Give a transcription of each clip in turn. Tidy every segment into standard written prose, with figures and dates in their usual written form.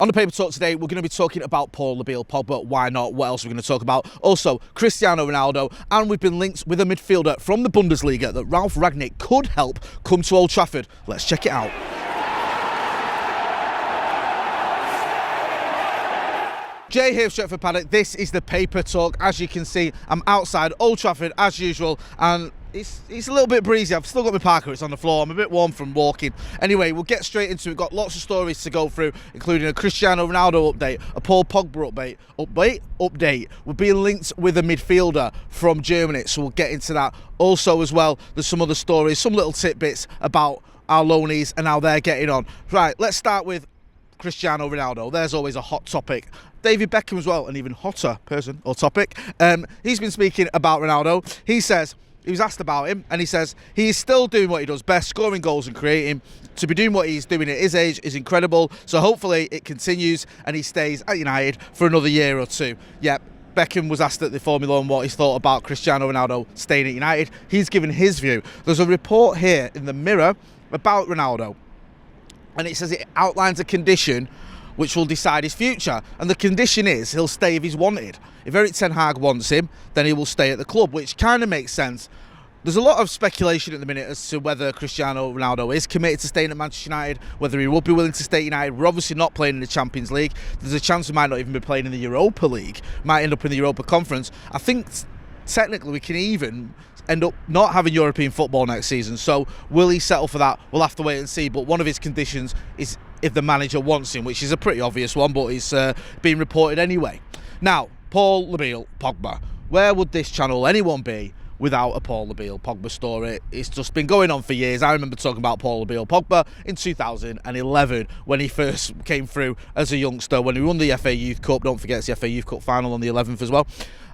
On the paper talk today, we're going to be talking about Paul Pogba. Why not? What else are we going to talk about? Also, Cristiano Ronaldo, and we've been linked with a midfielder from the Bundesliga that Ralf Rangnick could help come to Old Trafford. Let's check it out. Jay here, Stretford, Paddock. This is the paper talk. As you can see, I'm outside Old Trafford as usual, and it's a little bit breezy. I've still got my parka, it's on the floor. I'm a bit warm from walking. Anyway, we'll get straight into it. We've got lots of stories to go through, including a Cristiano Ronaldo update, a Paul Pogba update. We're being linked with a midfielder from Germany, so we'll get into that. Also, as well, there's some other stories, some little tidbits about our loanies and how they're getting on. Right, let's start with Cristiano Ronaldo. There's always a hot topic. David Beckham as well, an even hotter person or topic. He's been speaking about Ronaldo. He says, he was asked about him, and he says he is still doing what he does best, scoring goals and creating. To be doing what he's doing at his age is incredible. So hopefully it continues and he stays at United for another year or two. Yep. Beckham was asked at the Formula 1 what he thought about Cristiano Ronaldo staying at United. He's given his view. There's a report here in the Mirror about Ronaldo, and it says it outlines a condition which will decide his future. And the condition is he'll stay if he's wanted. If Erik ten Hag wants him, then he will stay at the club, which kind of makes sense. There's a lot of speculation at the minute as to whether Cristiano Ronaldo is committed to staying at Manchester United, whether he would be willing to stay at United. We're obviously not playing in the Champions League. There's a chance we might not even be playing in the Europa League. Might end up in the Europa Conference. I think technically we can even end up not having European football next season. So will he settle for that? We'll have to wait and see. But one of his conditions is if the manager wants him, which is a pretty obvious one, but it's being reported anyway. Now, Paul Pogba. Where would this channel, anyone be, without a Paul Pogba story? It's just been going on for years. I remember talking about Paul Pogba in 2011 when he first came through as a youngster, when he won the FA Youth Cup. Don't forget, it's the FA Youth Cup final on the 11th as well.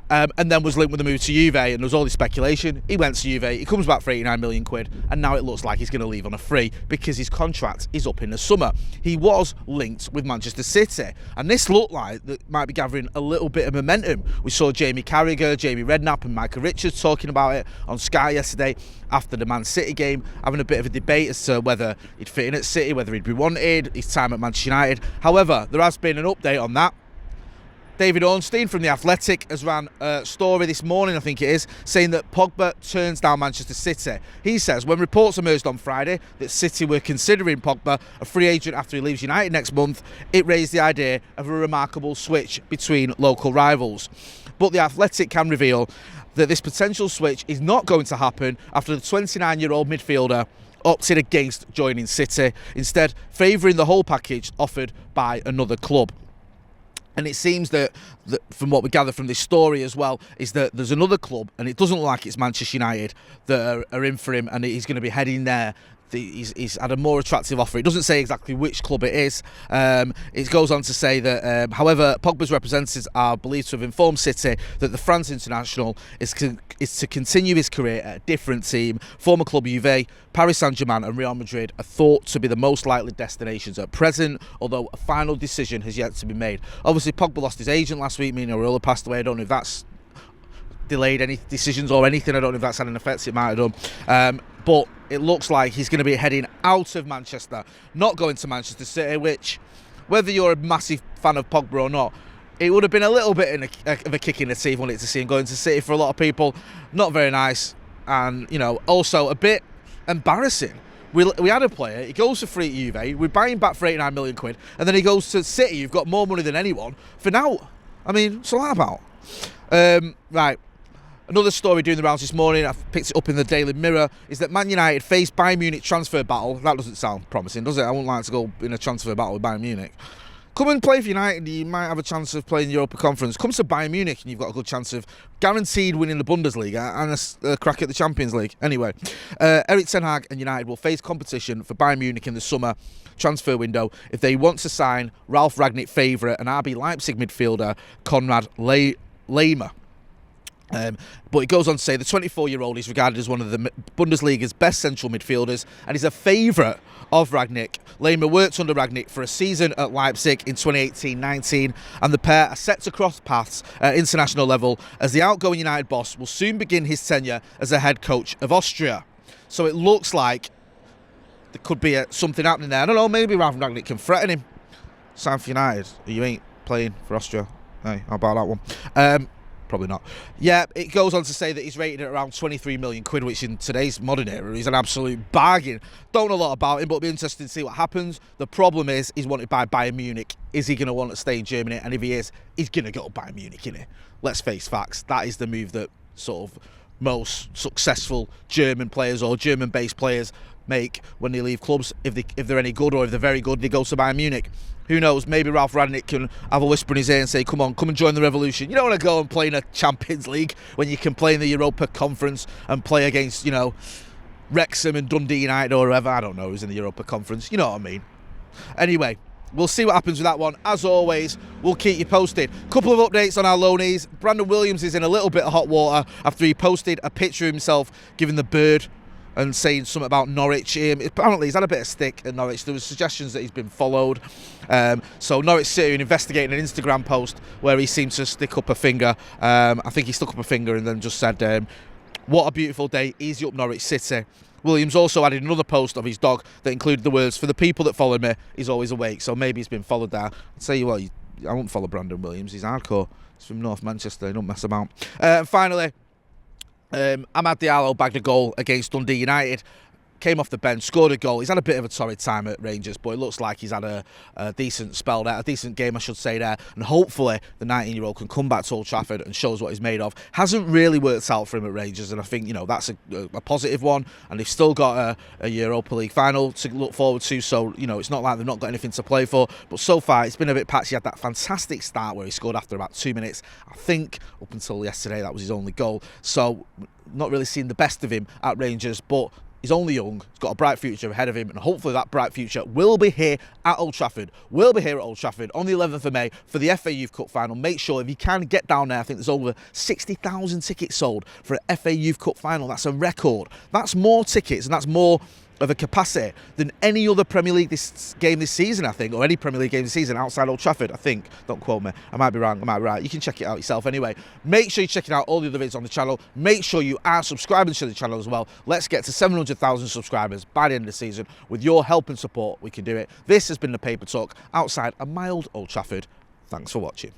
And then was linked with the move to Juve, and there was all this speculation. He went to Juve, he comes back for 89 million quid, and now it looks like he's going to leave on a free because his contract is up in the summer. He was linked with Manchester City, and this looked like that might be gathering a little bit of momentum. We saw Jamie Carragher, Jamie Redknapp and Micah Richards talking about it on Sky yesterday after the Man City game, having a bit of a debate as to whether he'd fit in at City, whether he'd be wanted, his time at Manchester United. However, there has been an update on that. David Ornstein from The Athletic has ran a story this morning, I think it is, saying that Pogba turns down Manchester City. He says, when reports emerged on Friday that City were considering Pogba a free agent after he leaves United next month, it raised the idea of a remarkable switch between local rivals. But The Athletic can reveal that this potential switch is not going to happen after the 29-year-old midfielder opted against joining City, instead favouring the whole package offered by another club. And it seems that from what we gather from this story as well, is that there's another club, and it doesn't look like it's Manchester United, that are in for him, and he's going to be heading there. He's had a more attractive offer. It doesn't say exactly which club it is. It goes on to say that, however, Pogba's representatives are believed to have informed City that the France international is to continue his career at a different team. Former club Juve, Paris Saint-Germain and Real Madrid are thought to be the most likely destinations at present, although a final decision has yet to be made. Obviously, Pogba lost his agent last week, Mino Raiola passed away. I don't know if that's delayed any decisions or anything. I don't know if that's had an effect. It might have done. But it looks like he's going to be heading out of Manchester, not going to Manchester City, which, whether you're a massive fan of Pogba or not, it would have been a little bit of a kick in the teeth wanted to see him going to City for a lot of people. Not very nice, and also a bit embarrassing. We had a player, he goes for free at Juve, we buy him back for 89 million quid, and then he goes to City, you've got more money than anyone, for now. I mean, what's all that about? Right. Another story doing the rounds this morning, I've picked it up in the Daily Mirror, is that Man United face Bayern Munich transfer battle. That doesn't sound promising, does it? I wouldn't like to go in a transfer battle with Bayern Munich. Come and play for United, you might have a chance of playing the Europa Conference. Come to Bayern Munich and you've got a good chance of guaranteed winning the Bundesliga and a crack at the Champions League. Anyway, Erik ten Hag and United will face competition for Bayern Munich in the summer transfer window if they want to sign Ralf Rangnick favourite and RB Leipzig midfielder Konrad Laimer. But it goes on to say the 24-year-old is regarded as one of the Bundesliga's best central midfielders and is a favourite of Rangnick. Lehmar worked under Rangnick for a season at Leipzig in 2018-19, and the pair are set to cross paths at international level as the outgoing United boss will soon begin his tenure as a head coach of Austria. So it looks like there could be something happening there. I don't know, maybe Ralf Rangnick can threaten him. sign for United. You ain't playing for Austria. Hey, how about that one? Probably not. Yeah, it goes on to say that he's rated at around 23 million quid, which in today's modern era is an absolute bargain. Don't know a lot about him, but it'll be interesting to see what happens. The problem is he's wanted by Bayern Munich. Is he going to want to stay in Germany? And if he is, he's going to go to Bayern Munich, innit? Let's face facts. That is the move that sort of most successful German players or German-based players make when they leave clubs. If they're any good or if they're very good, they go to Bayern Munich. Who knows, maybe Ralph Rangnick can have a whisper in his ear and say, come on, come and join the revolution. You don't want to go and play in a Champions League when you can play in the Europa Conference and play against, Wrexham and Dundee United or whoever. I don't know who's in the Europa Conference. You know what I mean. Anyway, we'll see what happens with that one. As always, we'll keep you posted. Couple of updates on our loanees. Brandon Williams is in a little bit of hot water after he posted a picture of himself giving the bird and saying something about Norwich. Apparently he's had a bit of stick at Norwich. There was suggestions that he's been followed. So Norwich City are investigating an Instagram post where he seemed to stick up a finger. I think he stuck up a finger and then just said, what a beautiful day, easy up Norwich City. Williams also added another post of his dog that included the words, for the people that followed me, he's always awake. So maybe he's been followed there. I'd say, well, I won't follow Brandon Williams. He's hardcore. He's from North Manchester. He don't mess about. Finally, Amad Diallo bagged a goal against Dundee United. Came off the bench, scored a goal. He's had a bit of a torrid time at Rangers, but it looks like he's had a decent spell there, a decent game, I should say, there. And hopefully the 19-year-old can come back to Old Trafford and shows what he's made of. Hasn't really worked out for him at Rangers, and I think, that's a positive one. And they've still got a Europa League final to look forward to, so, it's not like they've not got anything to play for. But so far, it's been a bit patchy. He had that fantastic start where he scored after about 2 minutes. I think up until yesterday, that was his only goal. So, not really seeing the best of him at Rangers, but he's only young, he's got a bright future ahead of him, and hopefully that bright future will be here at Old Trafford. We'll be here at Old Trafford on the 11th of May for the FA Youth Cup final. Make sure, if you can, get down there. I think there's over 60,000 tickets sold for an FA Youth Cup final. That's a record. That's more tickets, and that's more of a capacity than any other Premier League game this season, I think, or any Premier League game this season outside Old Trafford, I think. Don't quote me. I might be wrong, I might be right. You can check it out yourself anyway. Make sure you're checking out all the other videos on the channel. Make sure you are subscribing to the channel as well. Let's get to 700,000 subscribers by the end of the season. With your help and support, we can do it. This has been the Paper Talk outside a mild Old Trafford. Thanks for watching.